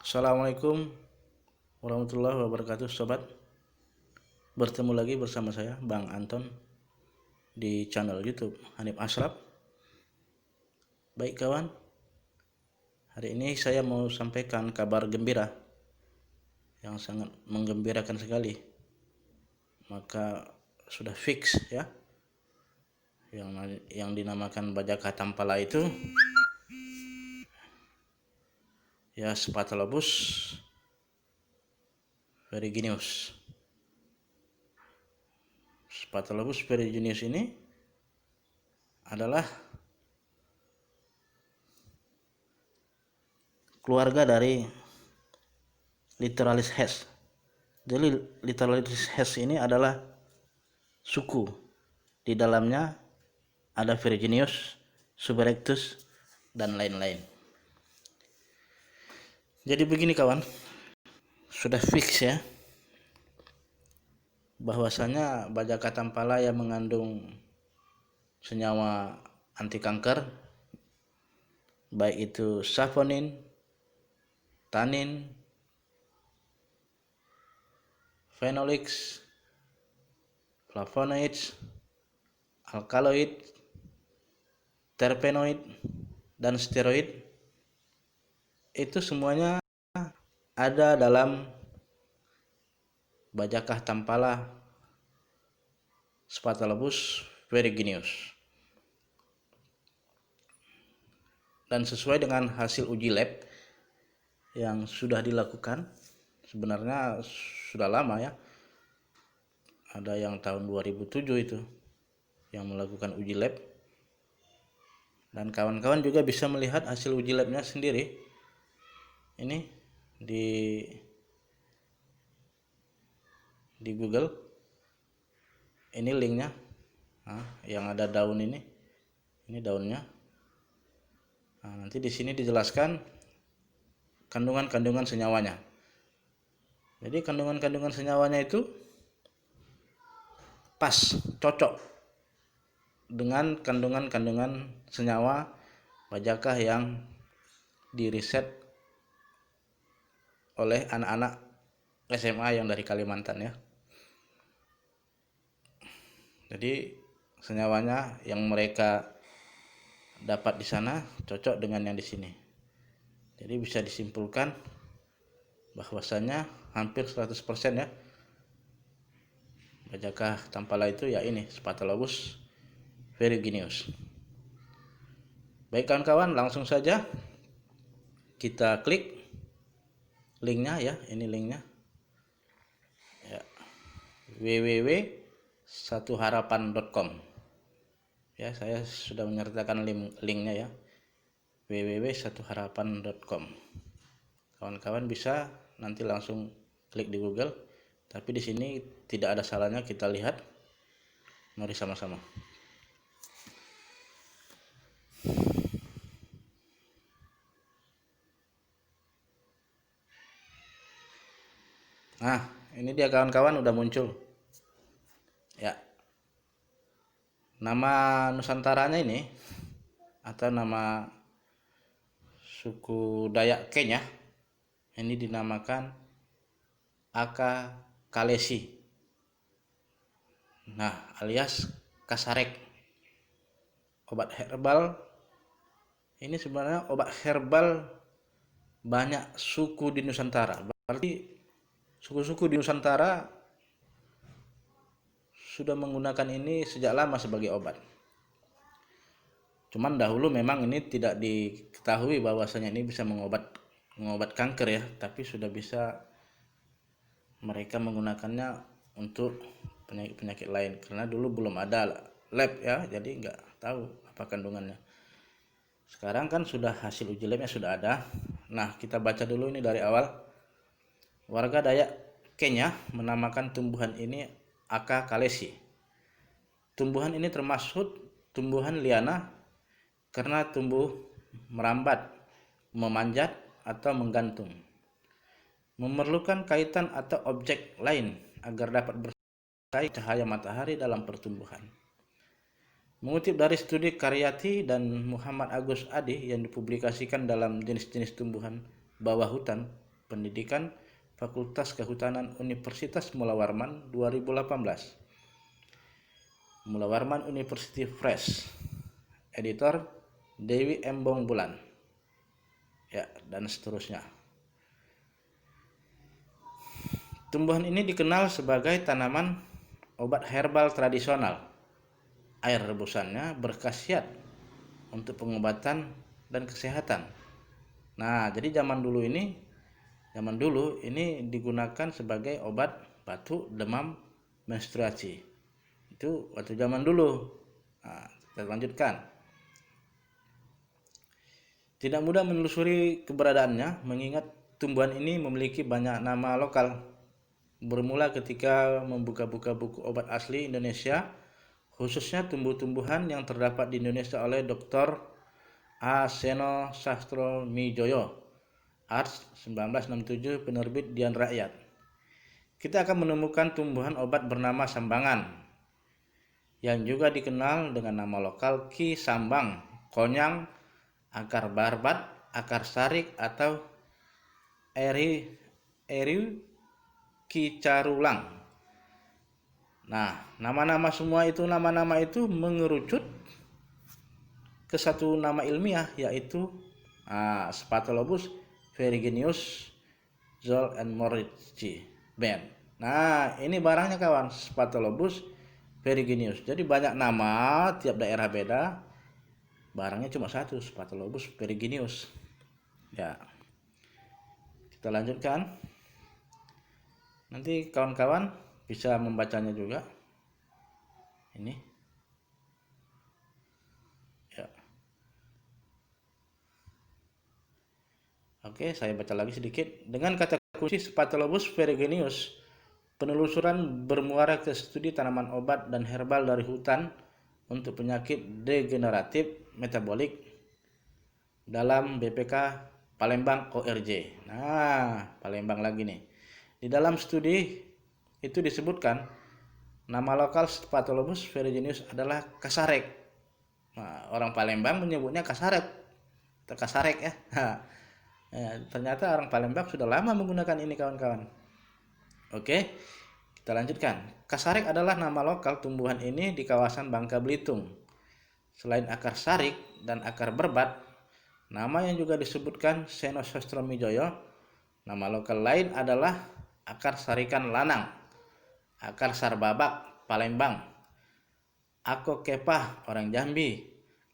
Assalamualaikum warahmatullahi wabarakatuh, sobat. Bertemu lagi bersama saya, Bang Anton, di channel YouTube Hanif Ashraf. Baik kawan, hari ini saya mau sampaikan kabar gembira yang sangat menggembirakan sekali. Maka sudah fix ya, yang dinamakan Bajaka Tampala itu ya Spatholobus ferruginous. Spatholobus ferruginous ini adalah keluarga dari Lithoralis hes. Jadi Lithoralis hes ini adalah suku. Di dalamnya ada Ferruginous, Suberectus, dan lain-lain. Jadi begini kawan, sudah fix ya, bahwasanya Bajaka Tampala yang mengandung senyawa anti kanker, baik itu saponin, tannin, phenolics, flavonoids, alkaloid, terpenoid, dan steroid, itu semuanya ada dalam Bajaka Tampala Spatholobus ferruginous. Dan sesuai dengan hasil uji lab yang sudah dilakukan, sebenarnya sudah lama ya, ada yang tahun 2007 itu yang melakukan uji lab, dan kawan-kawan juga bisa melihat hasil uji labnya sendiri. Ini di Google, ini linknya. Yang ada daun ini daunnya. Nanti di sini dijelaskan kandungan-kandungan senyawanya. Jadi kandungan-kandungan senyawanya itu pas, cocok dengan kandungan-kandungan senyawa Bajaka yang diriset oleh anak-anak SMA yang dari Kalimantan ya. Jadi senyawanya yang mereka dapat di sana cocok dengan yang di sini. Jadi bisa disimpulkan bahwasanya hampir 100% ya, Bajaka Tampala itu ya ini Spatholobus ferruginous. Baik kawan-kawan, langsung saja kita klik linknya ya. Ini linknya ya, www.satuharapan.com ya. Saya sudah menyertakan linknya ya, www.satuharapan.com. Kawan-kawan bisa nanti langsung klik di Google, tapi di sini tidak ada salahnya kita lihat. Mari sama-sama. Nah, ini dia kawan-kawan, udah muncul ya. Nama Nusantaranya ini atau nama suku Dayak Kenya ini dinamakan Aka Kalesi. Nah, alias kasarek. Obat herbal ini sebenarnya obat herbal banyak suku di Nusantara. Berarti suku-suku di Nusantara sudah menggunakan ini sejak lama sebagai obat. Cuman dahulu memang ini tidak diketahui bahwasanya ini bisa mengobat kanker ya, tapi sudah bisa mereka menggunakannya untuk penyakit lain, karena dulu belum ada lab ya, jadi nggak tahu apa kandungannya. Sekarang kan sudah hasil uji labnya sudah ada. Nah, kita baca dulu ini dari awal. Warga Dayak Kenya menamakan tumbuhan ini Aka Kalesi. Tumbuhan ini termasuk tumbuhan liana karena tumbuh merambat, memanjat, atau menggantung. Memerlukan kaitan atau objek lain agar dapat bersaing cahaya matahari dalam pertumbuhan. Mengutip dari studi Karyati dan Muhammad Agus Adi yang dipublikasikan dalam jenis-jenis tumbuhan bawah hutan Pendidikan Fakultas Kehutanan Universitas Mula Warman 2018. Mula Warman University Press. Editor Dewi Embong Bulan. Ya, dan seterusnya. Tumbuhan ini dikenal sebagai tanaman obat herbal tradisional. Air rebusannya berkhasiat untuk pengobatan dan kesehatan. Nah, jadi zaman dulu ini digunakan sebagai obat batuk, demam, menstruasi. Itu waktu zaman dulu. Nah, kita lanjutkan. Tidak mudah menelusuri keberadaannya, mengingat tumbuhan ini memiliki banyak nama lokal. Bermula ketika membuka-buka buku obat asli Indonesia, khususnya tumbuh-tumbuhan yang terdapat di Indonesia oleh Dr. A. Seno Sastromijoyo, Ars 1967, penerbit Dian Rakyat. Kita akan menemukan tumbuhan obat bernama sambangan, yang juga dikenal dengan nama lokal ki sambang, konyang, akar barbat, akar sarik, atau eri kicarulang. Nah, nama-nama itu mengerucut ke satu nama ilmiah, yaitu Spatholobus ferruginus Zoll and Moritz Ben. Nah, ini barangnya kawan, Spatholobus ferruginus. Jadi banyak nama, tiap daerah beda. Barangnya cuma satu, Spatholobus ferruginus. Ya. Kita lanjutkan. Nanti kawan-kawan bisa membacanya juga. Ini. Ya. Oke, saya baca lagi sedikit. Dengan kata kunci Spatholobus ferruginus, penelusuran bermuara ke studi tanaman obat dan herbal dari hutan untuk penyakit degeneratif metabolik dalam BPK Palembang ORJ. Nah, Palembang lagi nih. Di dalam studi itu disebutkan nama lokal Spatholobus ferruginus adalah kasarek. Nah, orang Palembang menyebutnya kasarek atau kasarek ya. Ternyata orang Palembang sudah lama menggunakan ini kawan-kawan. Oke, kita lanjutkan. Kasarek adalah nama lokal tumbuhan ini di kawasan Bangka Belitung. Selain akar sarik dan akar berbat, nama yang juga disebutkan Seno Sastromijoyo, nama lokal lain adalah akar sarikan lanang, akar sarbabak Palembang, ako kepah orang Jambi,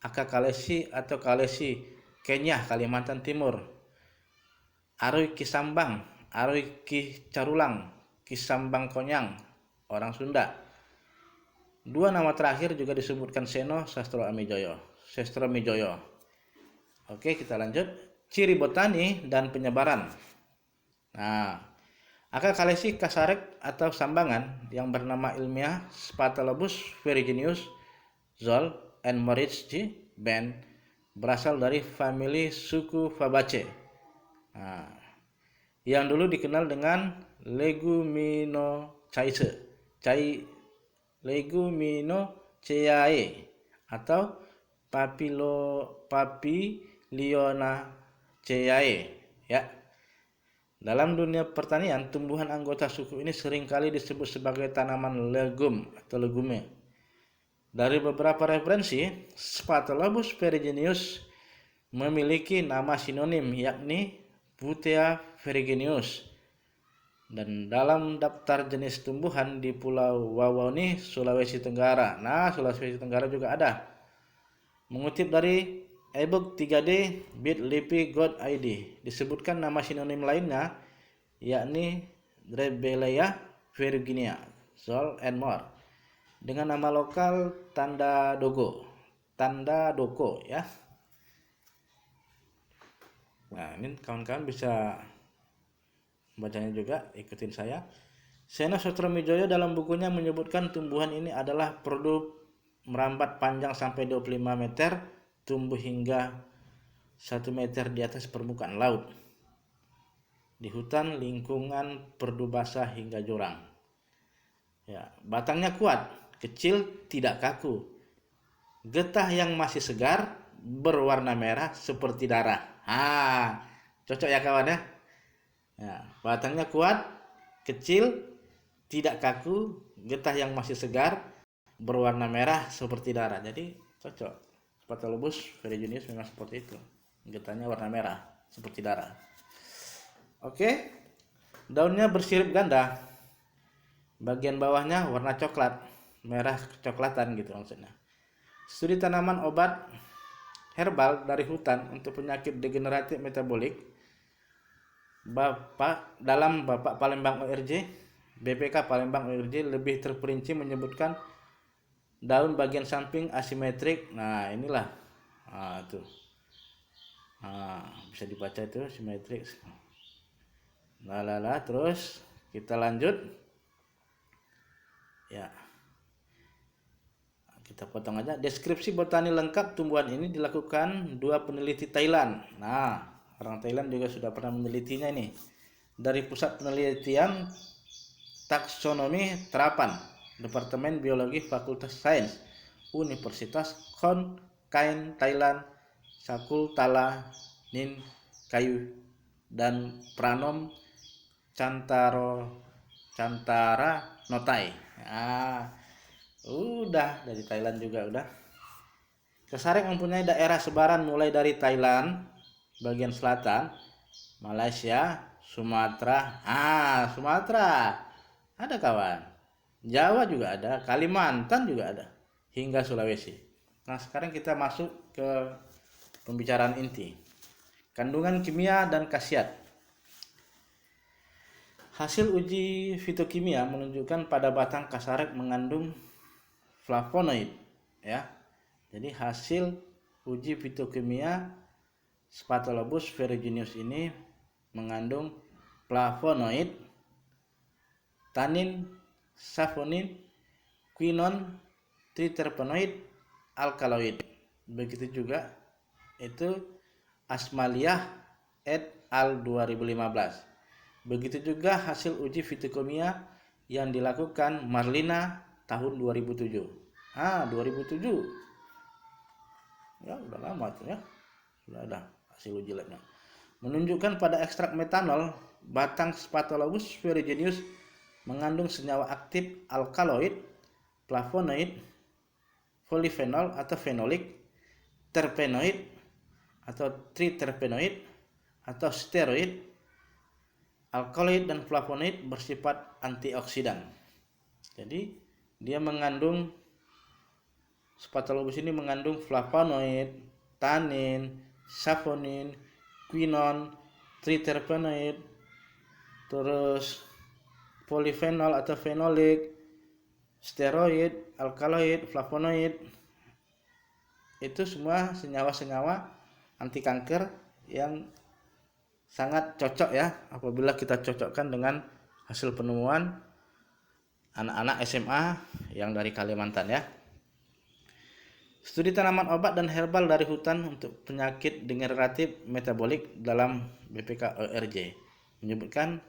akar kalesi atau kalesi Kenyah Kalimantan Timur, aruy kisambang, aruy kicarulang, kisambang konyang orang Sunda. Dua nama terakhir juga disebutkan Seno Sastromijoyo. Oke, kita lanjut. Ciri botani dan penyebaran. Nah, akar kalesi kasarek atau sambangan yang bernama ilmiah Spatholobus ferruginus Zoll and Moritz Ben berasal dari famili suku Fabaceae. Nah, yang dulu dikenal dengan Leguminosaceae atau Papilionaceae ya. Dalam dunia pertanian, tumbuhan anggota suku ini seringkali disebut sebagai tanaman legum atau legume. Dari beberapa referensi, Spatholobus ferruginus memiliki nama sinonim yakni Butea ferruginus. Dan dalam daftar jenis tumbuhan di Pulau Wawoni, Sulawesi Tenggara. Nah, Sulawesi Tenggara juga ada. Mengutip dari ebook 3D bit.ly .id, disebutkan nama sinonim lainnya yakni Drabelea ferruginea, Zoll and more, dengan nama lokal Tanda Doko ya. Nah, ini kawan-kawan bisa bacanya juga, ikutin saya. Seno Sastromijoyo dalam bukunya menyebutkan tumbuhan ini adalah produk merambat panjang sampai 25 meter, tumbuh hingga 1 meter di atas permukaan laut, di hutan lingkungan perdu basah hingga jurang. Ya, batangnya kuat, kecil, tidak kaku. Getah yang masih segar, berwarna merah seperti darah. Cocok ya kawan ya. Ya, batangnya kuat, kecil, tidak kaku, getah yang masih segar, berwarna merah seperti darah. Jadi cocok. Spatulobus ferruginus memang seperti itu. Getahnya warna merah seperti darah. Oke. Daunnya bersirip ganda. Bagian bawahnya warna coklat, merah kecoklatan gitu maksudnya. Studi tanaman obat herbal dari hutan untuk penyakit degeneratif metabolik Bapak Palembang ORJ, BPK Palembang ORJ lebih terperinci menyebutkan daun bagian samping asimetrik. Nah, inilah. Tuh. Bisa dibaca itu simetrik. Terus kita lanjut. Ya. Kita potong aja. Deskripsi botani lengkap tumbuhan ini dilakukan 2 peneliti Thailand. Nah, orang Thailand juga sudah pernah menelitinya ini. Dari Pusat Penelitian Taksonomi Terapan, Departemen Biologi Fakultas Sains, Universitas Khon Kaen Thailand, Sakuntala Nin Kayu dan Pranom Cantara Notai. Udah dari Thailand juga udah. Kesarek mempunyai daerah sebaran mulai dari Thailand bagian selatan, Malaysia, Sumatera. Sumatera. Ada kawan. Jawa juga ada, Kalimantan juga ada, hingga Sulawesi. Nah, sekarang kita masuk ke pembicaraan inti. Kandungan kimia dan khasiat. Hasil uji fitokimia menunjukkan pada batang kasarek mengandung flavonoid, ya. Jadi hasil uji fitokimia Spatulobus ferruginus ini mengandung flavonoid, tanin, saponin, quinon, triterpenoid, alkaloid. Begitu juga itu Asmaliah et al 2015. Begitu juga hasil uji fitokimia yang dilakukan Marlina tahun 2007. 2007. Ya, udah lama tuh ya. Sudah ada hasil uji labnya. Menunjukkan pada ekstrak metanol batang Spatulobus ferruginus mengandung senyawa aktif alkaloid, flavonoid, polifenol atau fenolik, terpenoid atau triterpenoid atau steroid. Alkaloid dan flavonoid bersifat antioksidan. Jadi dia mengandung, Spatulobus ini mengandung flavonoid, tanin, saponin, quinon, triterpenoid, terus polifenol atau fenolik, steroid, alkaloid, flavonoid. Itu semua senyawa-senyawa anti kanker yang sangat cocok ya apabila kita cocokkan dengan hasil penemuan anak-anak SMA yang dari Kalimantan ya. Studi tanaman obat dan herbal dari hutan untuk penyakit degeneratif metabolik dalam BPK ORJ menyebutkan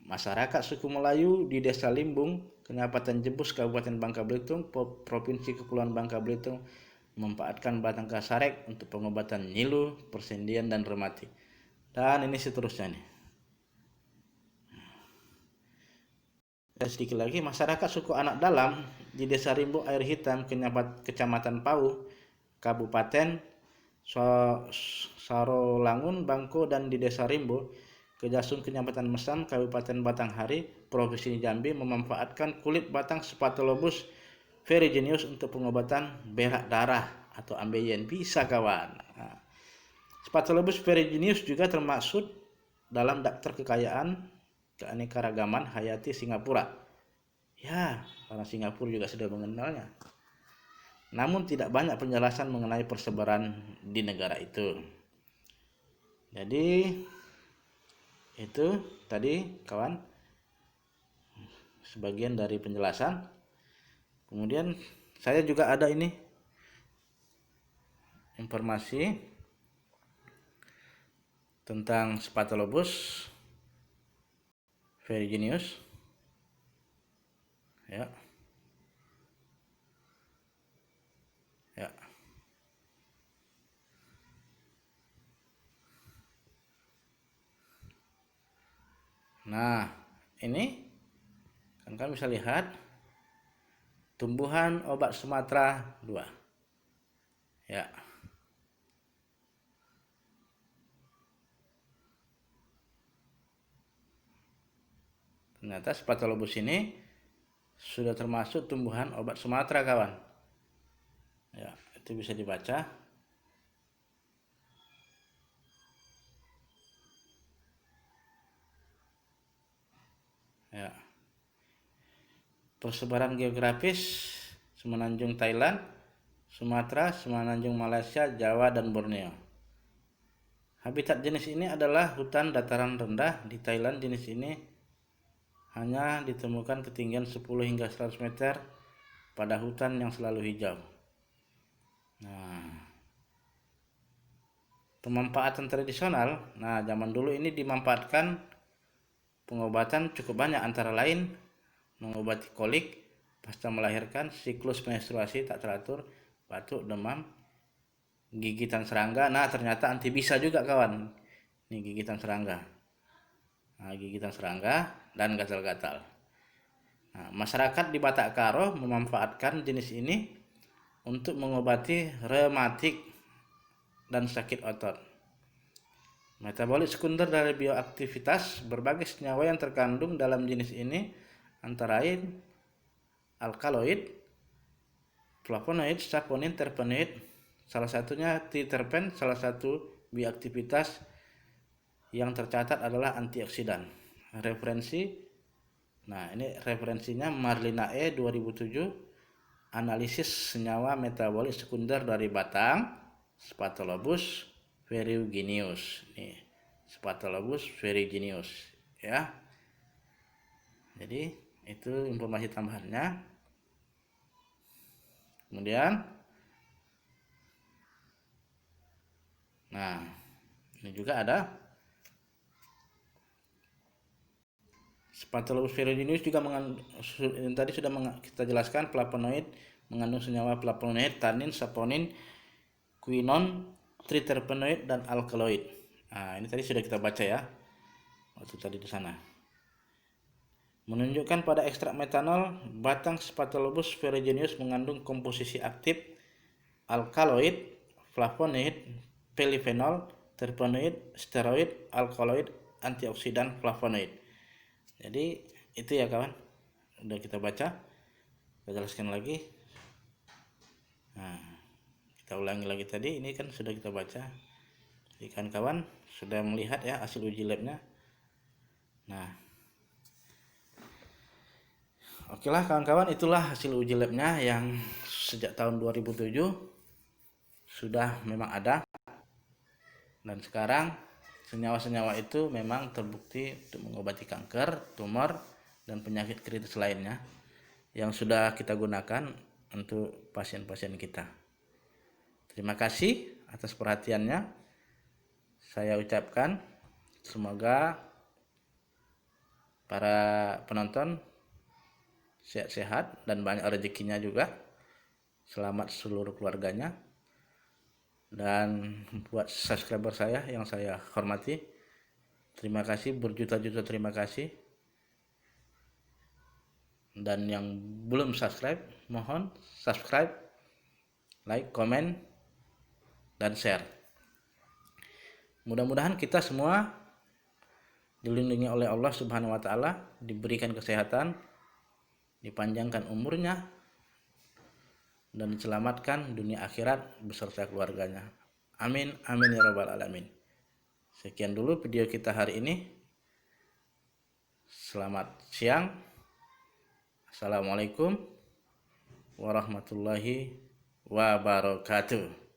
masyarakat suku Melayu di Desa Limbung, Kecamatan Jebus, Kabupaten Bangka Belitung, Provinsi Kepulauan Bangka Belitung memanfaatkan batang kasarek untuk pengobatan nyilu, persendian dan rematik. Dan ini seterusnya nih. Dan sedikit lagi, masyarakat suku Anak Dalam di Desa Rimbo Air Hitam, Kecamatan Pau, Kabupaten Sarolangun, Bangko, dan di Desa Rimbo, Kejasun, Kecamatan Mesam, Kabupaten Batanghari, Provinsi Jambi memanfaatkan kulit batang Spatulobus ferruginus untuk pengobatan berak darah atau ambeien. Bisa kawan. Spatulobus ferruginus juga termasuk dalam daftar kekayaan keanekaragaman hayati Singapura. Ya, orang Singapura juga sudah mengenalnya. Namun tidak banyak penjelasan mengenai persebaran di negara itu. Jadi itu tadi kawan sebagian dari penjelasan. Kemudian saya juga ada ini informasi tentang Spatulobus ferruginus ya. Nah, ini kan kalian bisa lihat tumbuhan obat Sumatera 2. Ya. Ternyata Spatholobus ini sudah termasuk tumbuhan obat Sumatera, kawan. Ya, itu bisa dibaca. Ya. Persebaran geografis Semenanjung Thailand, Sumatera, Semenanjung Malaysia, Jawa, dan Borneo. Habitat jenis ini adalah hutan dataran rendah. Di Thailand jenis ini hanya ditemukan ketinggian 10 hingga 100 meter pada hutan yang selalu hijau. Nah, pemanfaatan tradisional. Nah, zaman dulu ini dimanfaatkan pengobatan cukup banyak, antara lain mengobati kolik pasca melahirkan, siklus menstruasi tak teratur, batuk, demam, gigitan serangga. Nah, ternyata anti bisa juga, kawan. Ini gigitan serangga. Nah, gigitan serangga dan gatal-gatal. Nah, masyarakat di Batak Karo memanfaatkan jenis ini untuk mengobati rematik dan sakit otot. Metabolit sekunder dari bioaktivitas berbagai senyawa yang terkandung dalam jenis ini antara lain alkaloid, flavonoid, saponin, terpenoid. Salah satunya triterpen, salah satu bioaktivitas yang tercatat adalah antioksidan. Referensi, nah ini referensinya Marlina 2007, analisis senyawa metabolit sekunder dari batang Spatholobus ferruginous. Nih, Spatholobus ferruginous ya. Jadi itu informasi tambahannya. Kemudian, nah ini juga ada Spatholobus ferruginous juga tadi sudah kita jelaskan, flavonoid, mengandung senyawa flavonoid, tannin, saponin, quinon, triterpenoid, dan alkaloid. Nah, ini tadi sudah kita baca ya, waktu tadi di sana. Menunjukkan pada ekstrak metanol, batang Spatholobus ferruginous mengandung komposisi aktif alkaloid, flavonoid, polyphenol, terpenoid, steroid, alkaloid, antioksidan, flavonoid. Jadi itu ya, kawan. Udah kita baca, kita jelaskan lagi. Nah, kita ulangi lagi tadi, ini kan sudah kita baca. Jadi kan kawan sudah melihat ya hasil uji labnya. Nah, oke lah kawan-kawan, itulah hasil uji labnya yang sejak tahun 2007 sudah memang ada. Dan sekarang senyawa-senyawa itu memang terbukti untuk mengobati kanker, tumor, dan penyakit kritis lainnya yang sudah kita gunakan untuk pasien-pasien kita. Terima kasih atas perhatiannya. Saya ucapkan semoga para penonton sehat-sehat dan banyak rezekinya juga. Selamat seluruh keluarganya. Dan buat subscriber saya yang saya hormati, terima kasih, berjuta-juta terima kasih. Dan yang belum subscribe, mohon subscribe, like, komen, dan share. Mudah-mudahan kita semua dilindungi oleh Allah Subhanahu wa Ta'ala, diberikan kesehatan, dipanjangkan umurnya, dan diselamatkan dunia akhirat beserta keluarganya. Amin, amin ya rabbal alamin. Sekian dulu video kita hari ini. Selamat siang. Assalamualaikum warahmatullahi wabarakatuh.